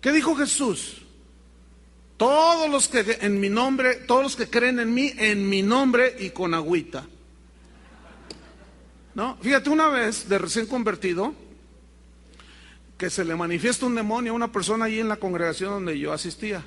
¿Qué dijo Jesús? Todos los que en mi nombre, todos los que creen en mi nombre y con agüita. ¿No? Fíjate, una vez de recién convertido, que se le manifiesta un demonio a una persona allí en la congregación donde yo asistía.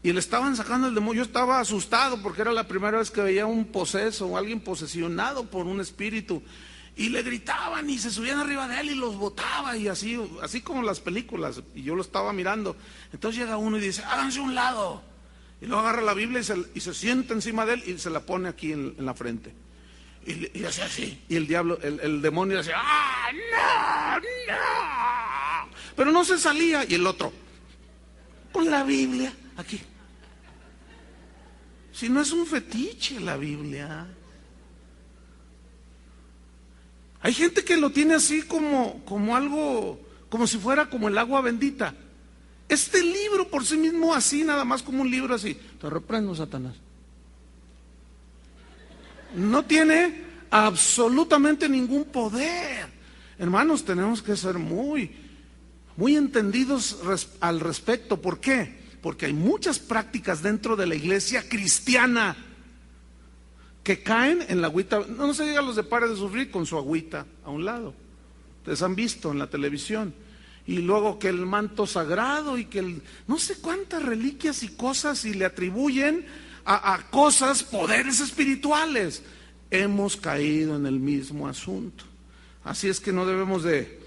Y le estaban sacando el demonio. Yo estaba asustado porque era la primera vez que veía un poseso o alguien posesionado por un espíritu. Y le gritaban y se subían arriba de él y los botaba y así como en las películas. Y yo lo estaba mirando. Entonces llega uno y dice, háganse a un lado. Y luego agarra la Biblia y se sienta encima de él y se la pone aquí en la frente. Y hace así. Y el diablo, el demonio decía, ¡ah, no, no! Pero no se salía. Y el otro, con la Biblia aquí. Si no es un fetiche la Biblia. Hay gente que lo tiene así como algo, como si fuera como el agua bendita. Este libro por sí mismo así, nada más como un libro así. Te reprendo, Satanás. No tiene absolutamente ningún poder. Hermanos, tenemos que ser muy entendidos al respecto. ¿Por qué? Porque hay muchas prácticas dentro de la iglesia cristiana que caen en la agüita. No se diga los de Pare de Sufrir con su agüita a un lado. Ustedes han visto en la televisión. Y luego que el manto sagrado y que no sé cuántas reliquias y cosas y le atribuyen a cosas, poderes espirituales. Hemos caído en el mismo asunto. Así es que no debemos de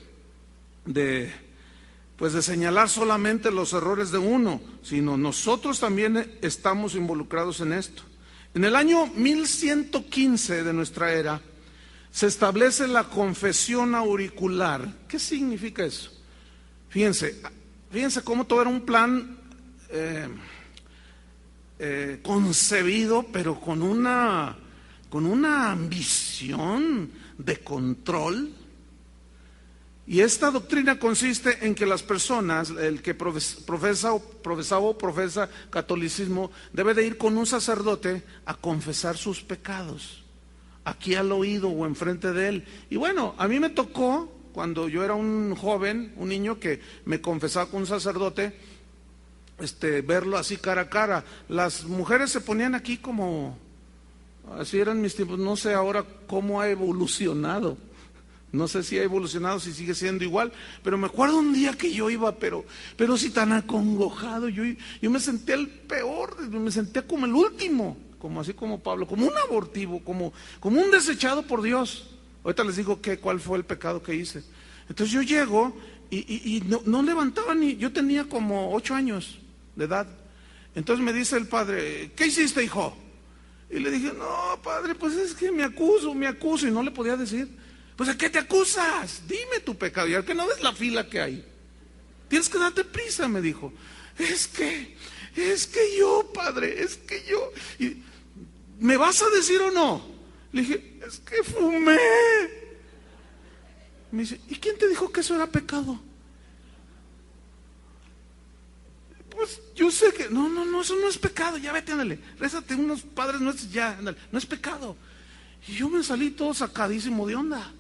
señalar solamente los errores de uno, sino nosotros también estamos involucrados en esto. En el año 1115 de nuestra era se establece la confesión auricular. ¿Qué significa eso? Fíjense cómo todo era un plan concebido, pero con una ambición de control. Y esta doctrina consiste en que las personas, el que profesa catolicismo, debe de ir con un sacerdote a confesar sus pecados, aquí al oído o enfrente de él. Y bueno, a mí me tocó, cuando yo era un joven, un niño que me confesaba con un sacerdote, verlo así cara a cara. Las mujeres se ponían aquí como, así eran mis tiempos, no sé ahora cómo ha evolucionado. No sé si ha evolucionado, si sigue siendo igual, pero me acuerdo un día que yo iba, pero sí tan acongojado, yo me senté el peor, me senté como el último, como así como Pablo, como un abortivo, como un desechado por Dios. Ahorita les digo cuál fue el pecado que hice. Entonces yo llego y no levantaba ni, yo tenía como 8 años de edad. Entonces me dice el padre, ¿qué hiciste, hijo? Y le dije, no, padre, pues es que me acuso, y no le podía decir. Pues ¿a qué te acusas? Dime tu pecado, y al que no ves la fila que hay. Tienes que darte prisa, me dijo. Es que yo, padre, y, ¿me vas a decir o no? Le dije, es que fumé. Me dice, ¿y quién te dijo que eso era pecado? Pues yo sé que, no, eso no es pecado, ya vete, ándale, rézate unos padres nuestros, ya, ándale, no es pecado. Y yo me salí todo sacadísimo de onda.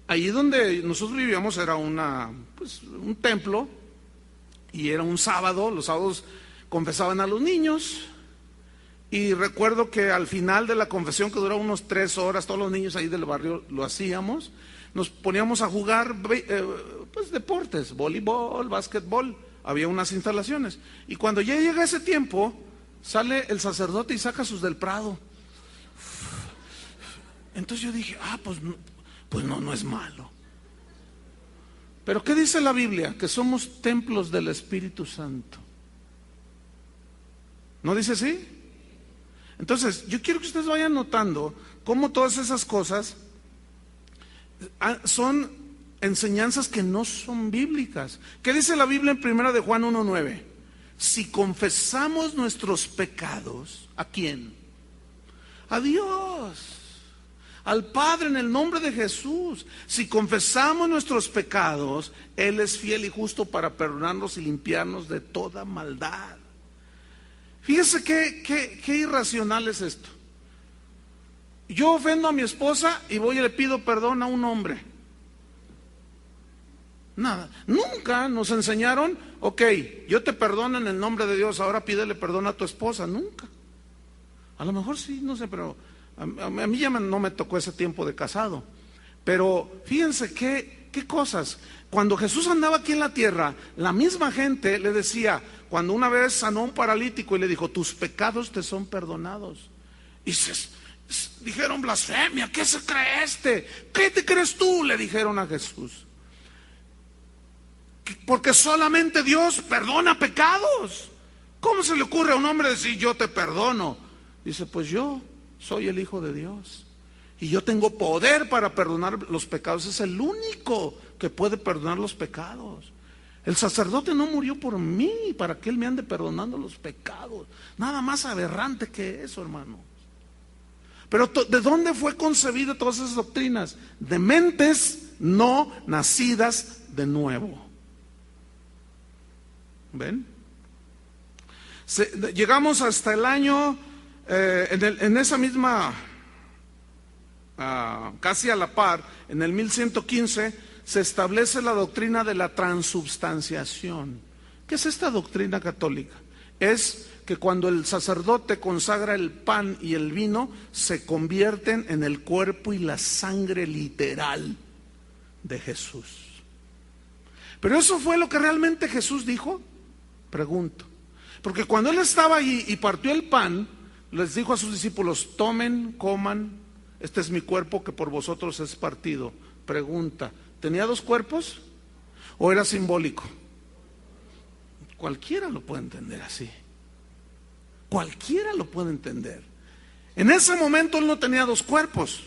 Allí donde nosotros vivíamos era un templo, y era un sábado, los sábados confesaban a los niños, y recuerdo que al final de la confesión, que duraba unos 3 horas, todos los niños ahí del barrio lo hacíamos, nos poníamos a jugar deportes, voleibol, básquetbol, había unas instalaciones, y cuando ya llega ese tiempo, sale el sacerdote y saca sus del Prado. Entonces yo dije, pues no es malo. Pero ¿qué dice la Biblia? Que somos templos del Espíritu Santo. ¿No dice así? Entonces, yo quiero que ustedes vayan notando cómo todas esas cosas son enseñanzas que no son bíblicas. ¿Qué dice la Biblia en 1 de Juan 1:9? Si confesamos nuestros pecados, ¿a quién? A Dios, al Padre, en el nombre de Jesús. Si confesamos nuestros pecados, Él es fiel y justo para perdonarnos y limpiarnos de toda maldad. Fíjese qué irracional es esto. Yo ofendo a mi esposa y voy y le pido perdón a un hombre. Nada. Nunca nos enseñaron, ok, yo te perdono en el nombre de Dios, ahora pídele perdón a tu esposa. Nunca. A lo mejor sí, no sé, pero a mí ya no me tocó ese tiempo de casado. Pero fíjense qué cosas. Cuando Jesús andaba aquí en la tierra, la misma gente le decía, cuando una vez sanó a un paralítico y le dijo, tus pecados te son perdonados. Y dijeron, blasfemia, ¿qué se cree este? ¿Qué te crees tú? Le dijeron a Jesús. Porque solamente Dios perdona pecados. ¿Cómo se le ocurre a un hombre decir yo te perdono? Dice, pues yo soy el Hijo de Dios y yo tengo poder para perdonar los pecados. Es el único que puede perdonar los pecados. El sacerdote no murió por mí para que él me ande perdonando los pecados. Nada más aberrante que eso, hermano. Pero ¿de dónde fue concebida todas esas doctrinas? De mentes no nacidas de nuevo. ¿Ven? Llegamos hasta el año, en esa misma, casi a la par, en el 1115, se establece la doctrina de la transubstanciación. ¿Qué es esta doctrina católica? Es que cuando el sacerdote consagra el pan y el vino, se convierten en el cuerpo y la sangre literal de Jesús. ¿Pero eso fue lo que realmente Jesús dijo? Pregunto. Porque cuando él estaba allí y partió el pan, les dijo a sus discípulos, tomen, coman, este es mi cuerpo que por vosotros es partido. Pregunta, ¿tenía dos cuerpos o era simbólico? Cualquiera lo puede entender así. Cualquiera lo puede entender. En ese momento él no tenía dos cuerpos.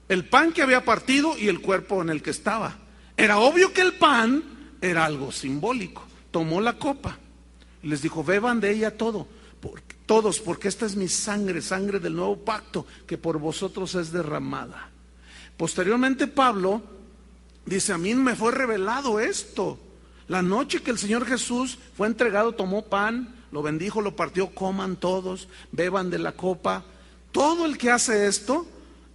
El pan que había partido y el cuerpo en el que estaba. Era obvio que el pan era algo simbólico. Tomó la copa y les dijo, beban de ella todos, porque esta es mi sangre, sangre del nuevo pacto, que por vosotros es derramada. Posteriormente Pablo dice, a mí me fue revelado esto. La noche que el Señor Jesús fue entregado, tomó pan, lo bendijo, lo partió, coman todos, beban de la copa. Todo el que hace esto,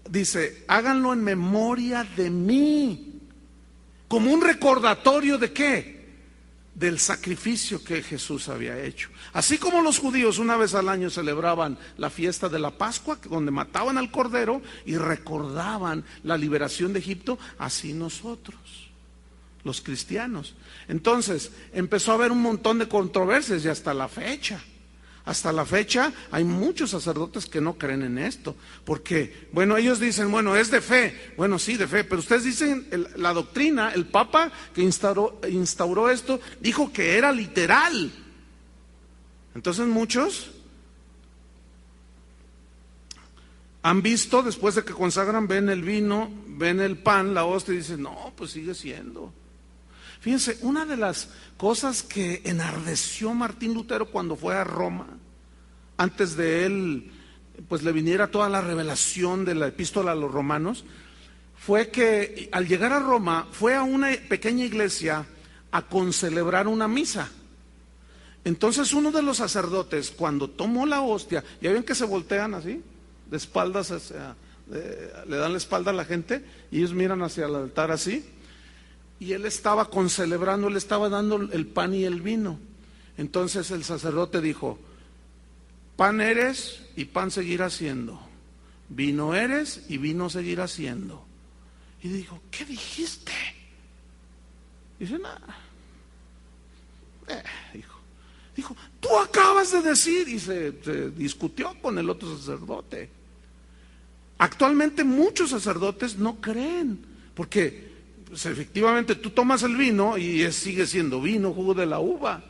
dice, háganlo en memoria de mí. Como un recordatorio de ¿qué? Del sacrificio que Jesús había hecho. Así como los judíos una vez al año celebraban la fiesta de la Pascua, donde mataban al cordero y recordaban la liberación de Egipto, así nosotros, los cristianos. Entonces empezó a haber un montón de controversias y hasta la fecha hay muchos sacerdotes que no creen en esto, porque, bueno, ellos dicen, bueno, es de fe, bueno, sí, de fe, pero ustedes dicen, la doctrina, el Papa que instauró esto, dijo que era literal. Entonces muchos han visto, después de que consagran, ven el vino, ven el pan, la hostia, y dicen, no, pues sigue siendo. Fíjense, una de las cosas que enardeció Martín Lutero cuando fue a Roma, antes de él, pues le viniera toda la revelación de la epístola a los romanos, fue que al llegar a Roma, fue a una pequeña iglesia a concelebrar una misa. Entonces uno de los sacerdotes, cuando tomó la hostia, ya ven que se voltean así, de espaldas, le dan la espalda a la gente, y ellos miran hacia el altar así, y él estaba concelebrando, él estaba dando el pan y el vino. Entonces el sacerdote dijo, pan eres y pan seguirás siendo, vino eres y vino seguirás siendo. Y dijo, ¿qué dijiste? Dice, nada. Dijo, tú acabas de decir, y se discutió con el otro sacerdote. Actualmente muchos sacerdotes no creen, porque pues, efectivamente tú tomas el vino y sigue siendo vino, jugo de la uva.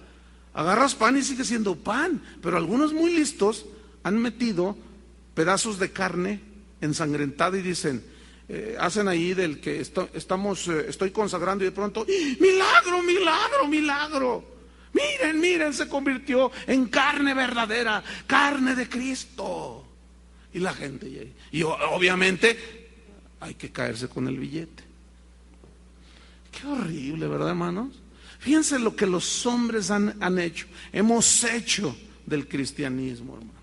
Agarras pan y sigue siendo pan, pero algunos muy listos han metido pedazos de carne ensangrentada y dicen, hacen ahí del que estoy consagrando, y de pronto, milagro, milagro, milagro. Miren, se convirtió en carne verdadera, carne de Cristo. Y la gente, y obviamente hay que caerse con el billete. Qué horrible, ¿verdad, hermanos? Fíjense lo que los hombres han hecho, hemos hecho del cristianismo, hermanos.